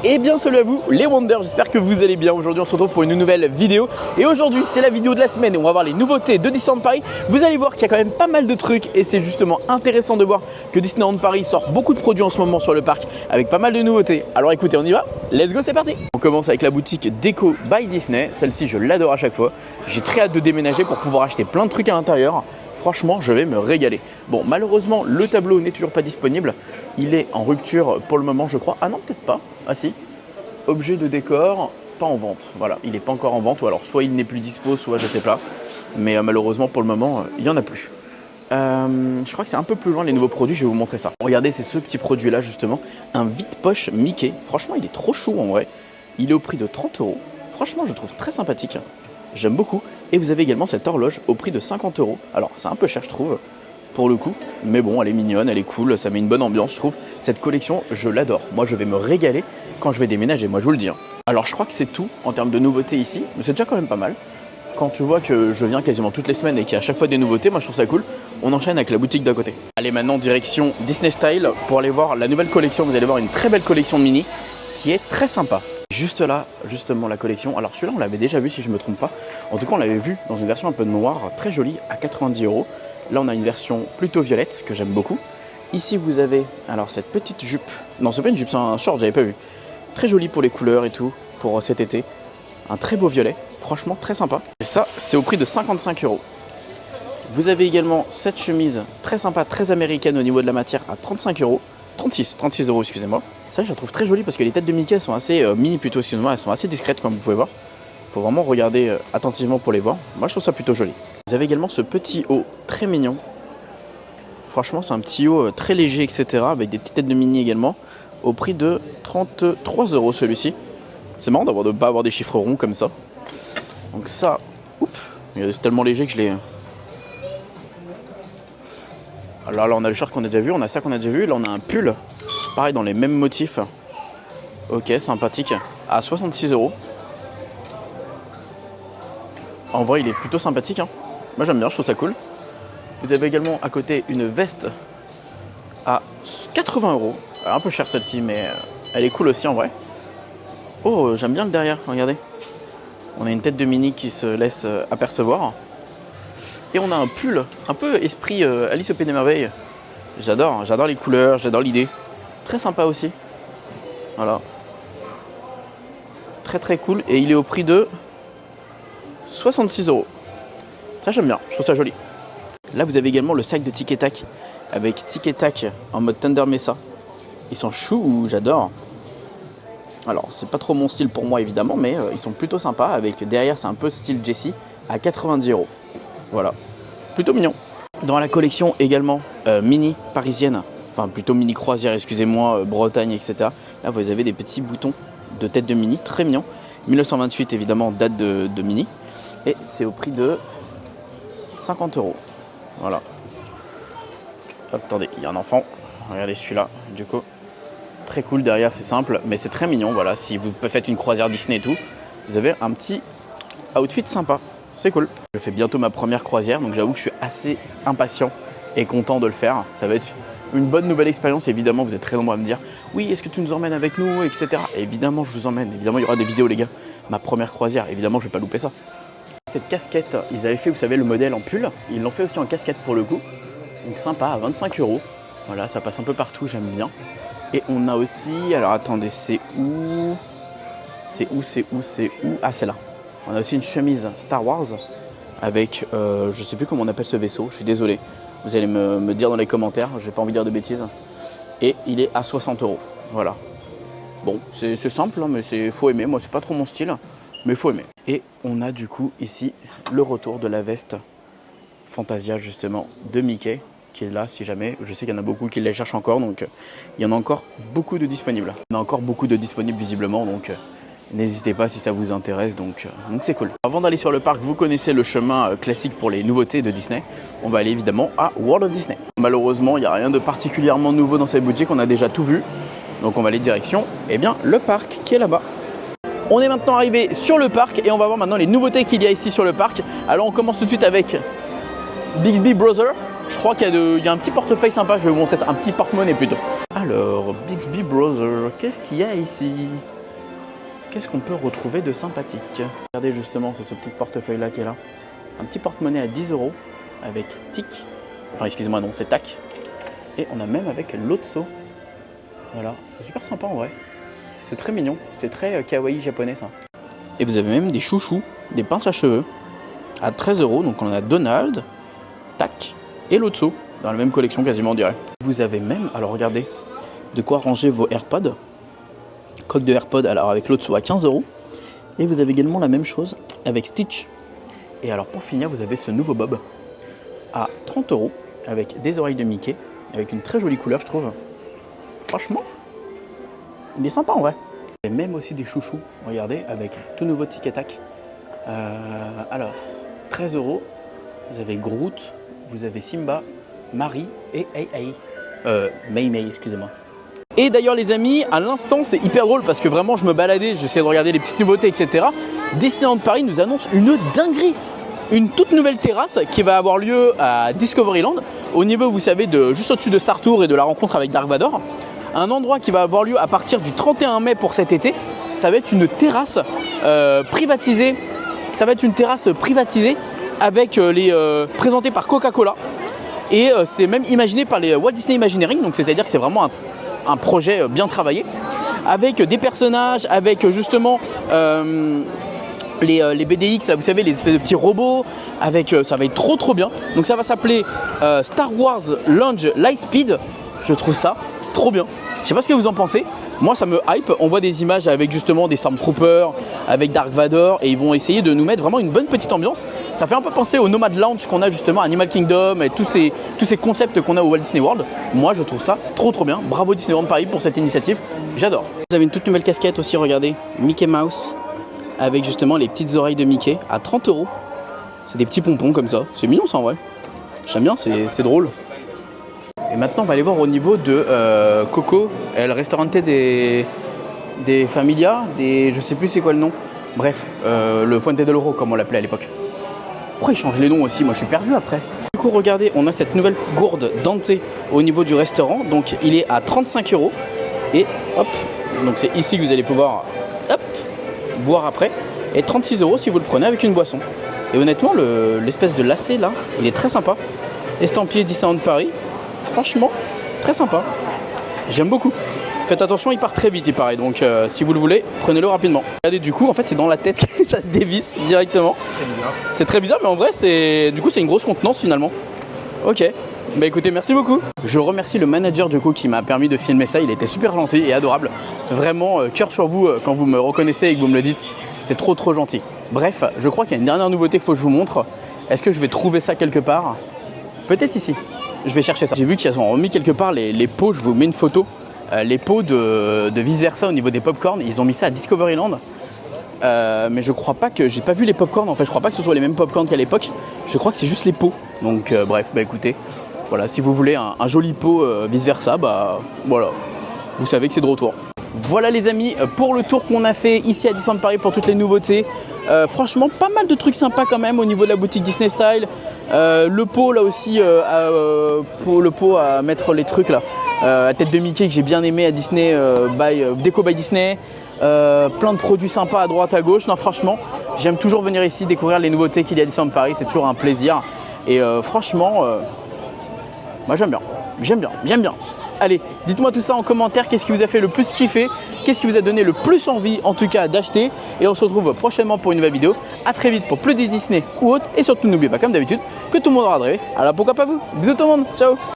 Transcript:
Et bien salut à vous les Wonders, j'espère que vous allez bien. Aujourd'hui on se retrouve pour une nouvelle vidéo. Et aujourd'hui c'est la vidéo de la semaine et on va voir les nouveautés de Disneyland Paris. Vous allez voir qu'il y a quand même pas mal de trucs et c'est justement intéressant de voir que Disneyland Paris sort beaucoup de produits en ce moment sur le parc avec pas mal de nouveautés. Alors écoutez, on y va, let's go, c'est parti. On commence avec la boutique Déco by Disney. Celle-ci je l'adore à chaque fois. J'ai très hâte de déménager pour pouvoir acheter plein de trucs à l'intérieur. Franchement, je vais me régaler. Bon, malheureusement, le tableau n'est toujours pas disponible. Il est en rupture pour le moment, je crois. Ah non, peut-être pas. Ah si. Objet de décor, pas en vente. Voilà, il n'est pas encore en vente. Ou alors, soit il n'est plus dispo, soit je sais pas. Mais malheureusement, pour le moment, il n'y en a plus. Je crois que c'est un peu plus loin les nouveaux produits. Je vais vous montrer ça. Regardez, c'est ce petit produit-là, justement. Un vide-poche Mickey. Franchement, il est trop chou en vrai. Il est au prix de 30 €. Franchement, je le trouve très sympathique. J'aime beaucoup. Et vous avez également cette horloge au prix de 50 €. Alors, c'est un peu cher, je trouve, pour le coup. Mais bon, elle est mignonne, elle est cool, ça met une bonne ambiance, je trouve. Cette collection, je l'adore. Moi, je vais me régaler quand je vais déménager, moi, je vous le dis. Alors, je crois que c'est tout en termes de nouveautés ici. Mais c'est déjà quand même pas mal. Quand tu vois que je viens quasiment toutes les semaines et qu'il y a à chaque fois des nouveautés, moi, je trouve ça cool. On enchaîne avec la boutique d'à côté. Allez, maintenant, direction Disney Style pour aller voir la nouvelle collection. Vous allez voir une très belle collection de mini qui est très sympa. Juste là, justement, la collection. Alors celui-là, on l'avait déjà vu si je ne me trompe pas. En tout cas, on l'avait vu dans une version un peu noire, très jolie, à 90 €. Là, on a une version plutôt violette, que j'aime beaucoup. Ici, vous avez alors cette petite jupe. Non, c'est pas une jupe, c'est un short, j'avais pas vu. Très joli pour les couleurs et tout, pour cet été. Un très beau violet, franchement très sympa. Et ça, c'est au prix de 55 €. Vous avez également cette chemise très sympa, très américaine au niveau de la matière, à 35 €. 36 €, excusez-moi. Ça, je la trouve très jolie parce que les têtes de Mickey sont assez mini plutôt, excusez-moi, elles sont assez discrètes comme vous pouvez voir. Il faut vraiment regarder attentivement pour les voir. Moi, je trouve ça plutôt joli. Vous avez également ce petit haut très mignon. Franchement, c'est un petit haut très léger, etc. Avec des petites têtes de mini également. Au prix de 33 € celui-ci. C'est marrant de ne pas avoir des chiffres ronds comme ça. Donc ça, c'est tellement léger que je l'ai... Alors là, on a le short qu'on a déjà vu, on a ça qu'on a déjà vu. Là, on a un pull. Pareil, dans les mêmes motifs. Ok, sympathique. À 66 €. En vrai, il est plutôt sympathique. Hein. Moi, j'aime bien, je trouve ça cool. Vous avez également à côté une veste à 80 €. Un peu cher celle-ci, mais elle est cool aussi en vrai. Oh, j'aime bien le derrière, regardez. On a une tête de mini qui se laisse apercevoir. Et on a un pull, un peu esprit Alice au Pays des Merveilles. J'adore les couleurs, j'adore l'idée. Très sympa aussi. Voilà. Très très cool. Et il est au prix de 66 €. Ça j'aime bien, je trouve ça joli. Là vous avez également le sac de Tic et Tac avec Tic et Tac en mode Thunder Mesa. Ils sont choux, j'adore. Alors c'est pas trop mon style pour moi évidemment, mais ils sont plutôt sympas. Avec derrière c'est un peu style Jessie à 90 €. Voilà, plutôt mignon. Dans la collection également mini parisienne. Enfin plutôt mini croisière, excusez-moi, Bretagne, etc. Là vous avez des petits boutons de tête de mini, très mignons. 1928 évidemment, date de mini. Et c'est au prix de 50 €. Voilà. Hop, attendez, il y a un enfant. Regardez celui-là, du coup. Très cool derrière, c'est simple, mais c'est très mignon. Voilà, si vous faites une croisière Disney et tout, vous avez un petit outfit sympa. C'est cool. Je fais bientôt ma première croisière, donc j'avoue que je suis assez impatient et content de le faire. Ça va être une bonne nouvelle expérience. Évidemment, vous êtes très nombreux à me dire oui, est-ce que tu nous emmènes avec nous, etc. Et évidemment, je vous emmène. Évidemment, il y aura des vidéos, les gars. Ma première croisière, évidemment, je vais pas louper ça. Cette casquette, ils avaient fait, vous savez, le modèle en pull. Ils l'ont fait aussi en casquette pour le coup. Donc sympa, à 25 €. Voilà, ça passe un peu partout, j'aime bien. Et on a aussi, alors attendez, c'est où? Ah, c'est là. On a aussi une chemise Star Wars avec, je sais plus comment on appelle ce vaisseau, je suis désolé. Vous allez me dire dans les commentaires, j'ai pas envie de dire de bêtises. Et il est à 60 €. Voilà. Bon, c'est simple, hein, mais faut aimer. Moi, c'est pas trop mon style, mais faut aimer. Et on a du coup ici le retour de la veste Fantasia justement de Mickey qui est là si jamais. Je sais qu'il y en a beaucoup qui les cherchent encore, donc il y en a encore beaucoup de disponibles. Il y en a encore beaucoup de disponibles visiblement, donc n'hésitez pas si ça vous intéresse, donc c'est cool. Avant d'aller sur le parc, vous connaissez le chemin classique pour les nouveautés de Disney. On va aller évidemment à World of Disney. Malheureusement, il n'y a rien de particulièrement nouveau dans cette boutique, on a déjà tout vu. Donc on va aller direction, eh bien, le parc qui est là-bas. On est maintenant arrivé sur le parc et on va voir maintenant les nouveautés qu'il y a ici sur le parc. Alors on commence tout de suite avec Bixby Brother. Je crois qu'il y a un petit portefeuille sympa, je vais vous montrer ça, un petit porte-monnaie plutôt. Alors, Bixby Brother, qu'est-ce qu'il y a ici? Qu'est-ce qu'on peut retrouver de sympathique? Regardez justement, c'est ce petit portefeuille là qui est là. Un petit porte-monnaie à 10 € avec TIC. Enfin, excusez-moi, non, c'est TAC. Et on a même avec l'Otso. Voilà, c'est super sympa en vrai. C'est très mignon, c'est très kawaii japonais ça. Et vous avez même des chouchous, des pinces à cheveux à 13 €. Donc on a Donald, TAC et l'Otso dans la même collection quasiment on dirait. Vous avez même, alors regardez, de quoi ranger vos AirPods. Coque de AirPods alors avec l'Otso à 15 €. Et vous avez également la même chose avec Stitch. Et alors pour finir, vous avez ce nouveau Bob à 30 € avec des oreilles de Mickey, avec une très jolie couleur je trouve. Franchement, il est sympa en vrai. Et même aussi des chouchous, regardez, avec tout nouveau Tic et Tac. Alors, 13 €, vous avez Groot, vous avez Simba, Marie et Mei Mei, excusez-moi. Et d'ailleurs les amis, à l'instant c'est hyper drôle parce que vraiment je me baladais, j'essayais de regarder les petites nouveautés, etc. Disneyland Paris nous annonce une dinguerie. Une toute nouvelle terrasse qui va avoir lieu à Discoveryland, au niveau, vous savez, juste au-dessus de Star Tours et de la rencontre avec Dark Vador. Un endroit qui va avoir lieu à partir du 31 mai pour cet été. Ça va être une terrasse privatisée. Ça va être une terrasse privatisée avec présentée par Coca-Cola. Et c'est même imaginé par les Walt Disney Imagineering, donc c'est-à-dire que c'est vraiment un projet bien travaillé. Avec des personnages, avec justement... les BDX, là, vous savez, les espèces de petits robots, avec ça va être trop bien. Donc ça va s'appeler Star Wars Lounge Lightspeed. Je trouve ça trop bien. Je sais pas ce que vous en pensez. Moi ça me hype. On voit des images avec justement des Stormtroopers, avec Dark Vador, et ils vont essayer de nous mettre vraiment une bonne petite ambiance. Ça fait un peu penser au Nomad Lounge qu'on a justement à Animal Kingdom et tous ces concepts qu'on a au Walt Disney World. Moi je trouve ça trop bien. Bravo Disneyland Paris pour cette initiative. J'adore. Vous avez une toute nouvelle casquette aussi, regardez, Mickey Mouse, avec justement les petites oreilles de Mickey à 30 €. C'est des petits pompons comme ça. C'est mignon ça en vrai. J'aime bien, c'est drôle. Et maintenant on va aller voir au niveau de Coco, le restaurante des Familia, je sais plus c'est quoi le nom. Bref, le Fuente del Oro comme on l'appelait à l'époque. Pourquoi ils changent les noms aussi? Moi je suis perdu après. Du coup regardez, on a cette nouvelle gourde Dante au niveau du restaurant. Donc il est à 35 €. Et hop, donc c'est ici que vous allez pouvoir boire après, et 36 € si vous le prenez avec une boisson. Et honnêtement l'espèce de lacet là, il est très sympa. Estampillé Disneyland Paris, franchement très sympa, j'aime beaucoup. Faites attention, il part très vite il paraît, donc si vous le voulez, prenez-le rapidement. Regardez, du coup en fait c'est dans la tête que ça se dévisse directement. C'est très bizarre, mais en vrai c'est une grosse contenance finalement. Ok, bah écoutez, merci beaucoup. Je remercie le manager du coup qui m'a permis de filmer ça, il était super gentil et adorable. Vraiment, cœur sur vous quand vous me reconnaissez et que vous me le dites, c'est trop gentil. Bref, je crois qu'il y a une dernière nouveauté qu'il faut que je vous montre. Est-ce que je vais trouver ça quelque part? Peut-être ici, je vais chercher ça. J'ai vu qu'ils ont remis quelque part les pots, je vous mets une photo. Les pots de vice versa au niveau des popcorn, ils ont mis ça à Discoveryland. Mais je crois pas que, j'ai pas vu les popcorn en fait, je crois pas que ce soit les mêmes popcorn qu'à l'époque. Je crois que c'est juste les pots. Donc bref, bah écoutez, voilà, si vous voulez un joli pot vice versa, bah voilà, vous savez que c'est de retour. Voilà les amis, pour le tour qu'on a fait ici à Disneyland Paris pour toutes les nouveautés. Franchement, pas mal de trucs sympas quand même au niveau de la boutique Disney Style. Le pot là aussi, pour le pot à mettre les trucs là, à tête de Mickey que j'ai bien aimé à Disney, Déco by Disney. Plein de produits sympas à droite à gauche. Non franchement, j'aime toujours venir ici découvrir les nouveautés qu'il y a à Disneyland Paris, c'est toujours un plaisir. Et franchement, moi j'aime bien. Allez, dites-moi tout ça en commentaire, qu'est-ce qui vous a fait le plus kiffer, qu'est-ce qui vous a donné le plus envie en tout cas d'acheter. Et on se retrouve prochainement pour une nouvelle vidéo. A très vite pour plus de Disney ou autre. Et surtout n'oubliez pas comme d'habitude que tout le monde aura rêvé. Alors pourquoi pas vous? Bisous tout le monde, ciao.